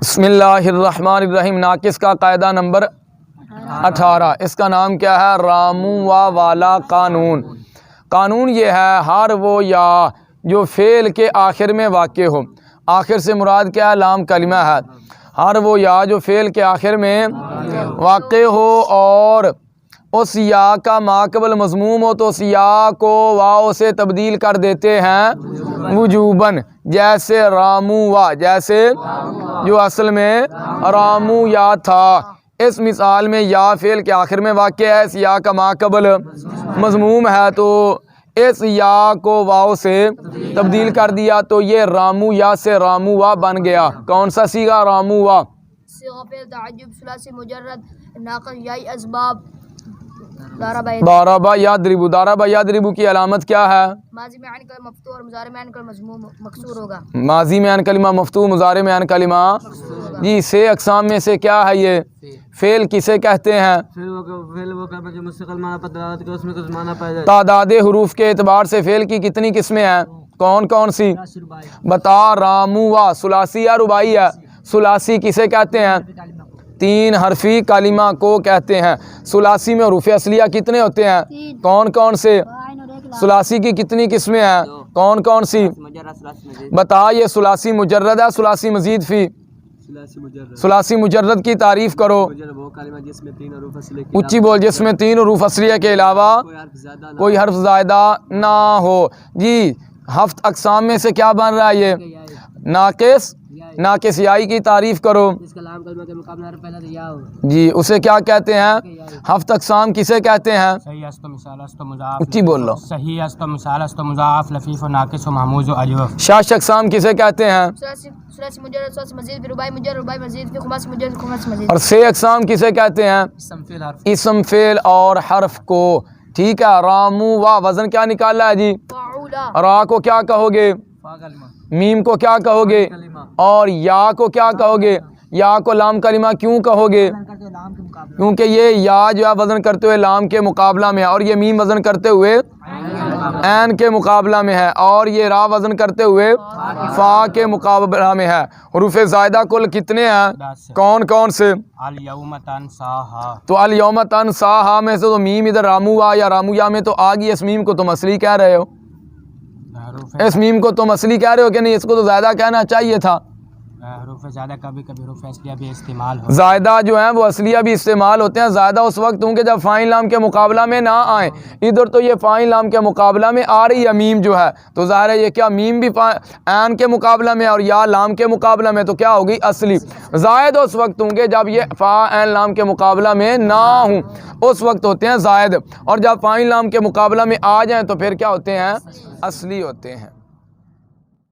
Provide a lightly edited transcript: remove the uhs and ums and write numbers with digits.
بسم اللہ الرحمن الرحیم۔ ناقص کا قاعدہ نمبر 18، اس کا نام کیا ہے؟ رامو والا قانون۔ قانون یہ ہے ہر وہ یا جو فعل کے آخر میں واقع ہو۔ آخر سے مراد کیا ہے؟ لام کلمہ ہے۔ ہر وہ یا جو فعل کے آخر میں واقع ہو اور اس یا کا ماقبل مضموم ہو تو اس یا کو واو سے تبدیل کر دیتے ہیں وجوباً، جیسے راموا، جیسے جو اصل میں رامو یا تھا۔ اس مثال میں یا فعل کے آخر میں واقع ہے، اس یا کا ماقبل مضموم ہے تو اس یا کو واو سے تبدیل کر دیا تو یہ رامو یا سے راموا بن گیا۔ کون سا صیغہ؟ راموا۔ صیغہ فعل تعجب ثلاثی مجرد ناقص یائی اسباب ضرب یضرب۔ ضرب یضرب کی علامت کیا ہے؟ ماضی میں عین کلمہ مفتوح اور مضارع میں عین کلمہ مضموم مکسور ہوگا۔ ماضی میں عین کلمہ مفتوح، مضارع میں عین کلمہ جی۔ سے اقسام میں سے کیا ہے یہ؟ فعل کسے کہتے ہیں؟ تعداد حروف کے اعتبار سے فعل کی کتنی قسمیں ہیں؟ کون کون سی بتا؟ راموا ثلاثی یا رباعی ہے؟ ثلاثی کسے کہتے ہیں؟ تین حرفی کلمہ کو کہتے ہیں۔ ثلاثی میں حروف اصلیہ کتنے ہوتے ہیں؟ کون کون سے؟ ثلاثی کی کتنی قسمیں ہیں؟ کون کون سی بتا؟ یہ ثلاثی مجرد ہے، ثلاثی مزید فی؟ ثلاثی مجرد کی تعریف کرو، اونچی بول، جس میں تین حروف اصلیہ کے علاوہ کوئی حرف زائدہ نہ ہو جی۔ ہفت اقسام میں سے کیا بن رہا ہے یہ؟ ناقص۔ ناقص یائی کی تعریف کرو جی، اسے کیا کہتے ہیں؟ ہفت اقسام کسے کہتے ہیں؟ اونچی بول لو۔ صحیح است و مثال است و مضاعف لفیف و ناقص و محموز و اجوف۔ شاش اقسام کسے کہتے ہیں؟ ثلاثی مجرد، ثلاثی مزید، رباعی مجرد، رباعی مزید، خماسی مجرد، خماسی مزید۔ اور سے اقسام کسے کہتے ہیں؟ اسم فعل اور حرف کو، ٹھیک ہے۔ رامو وا وزن کیا نکالا ہے جی؟ را کو کیا کہو گے؟ میم کو کیا کہو گے؟ اور یا کو کیا کہو گے؟ یا کو لام کلمہ کیوں کہو گے؟ کیونکہ یہ یا جو ہے وزن کرتے ہوئے لام کے مقابلہ میں ہے، اور یہ میم وزن کرتے ہوئے عین کے مقابلہ میں ہے، اور یہ را وزن کرتے ہوئے فا کے مقابلہ میں ہے۔ حروف زائدہ کل کتنے ہیں؟ کون کون سے؟ الیوم تنساہا۔ تو الیوم تنساہا میں سے تو میم ادھر راموا یا رامویا میں تو آ گئی، اس میم کو تم اصلی کہہ رہے ہو، اس میم کو تم اصلی کہہ رہے ہو کہ نہیں؟ اس کو تو زائدہ کہنا چاہیے تھا۔ حروف زیادہ کبھی کبھی حروف اصلیہ بھی استعمال ہو، زائدہ جو ہیں وہ اصلیہ بھی استعمال ہوتے ہیں۔ زائدہ اس وقت ہوں کہ جب فاعل لام کے مقابلہ میں نہ آئیں، ادھر تو یہ فاعل لام کے مقابلہ میں آ رہی ہے میم جو ہے، تو ظاہر ہے یہ کیا میم بھی عین کے مقابلہ میں اور یا لام کے مقابلہ میں، تو کیا ہوگی؟ اصلی۔ زائد اس وقت ہوں گے جب یہ فا عین لام کے مقابلہ میں نہ ہوں، اس وقت ہوتے ہیں زائد، اور جب فاعل لام کے مقابلہ میں آ جائیں تو پھر کیا ہوتے ہیں؟ اصلی ہوتے ہیں۔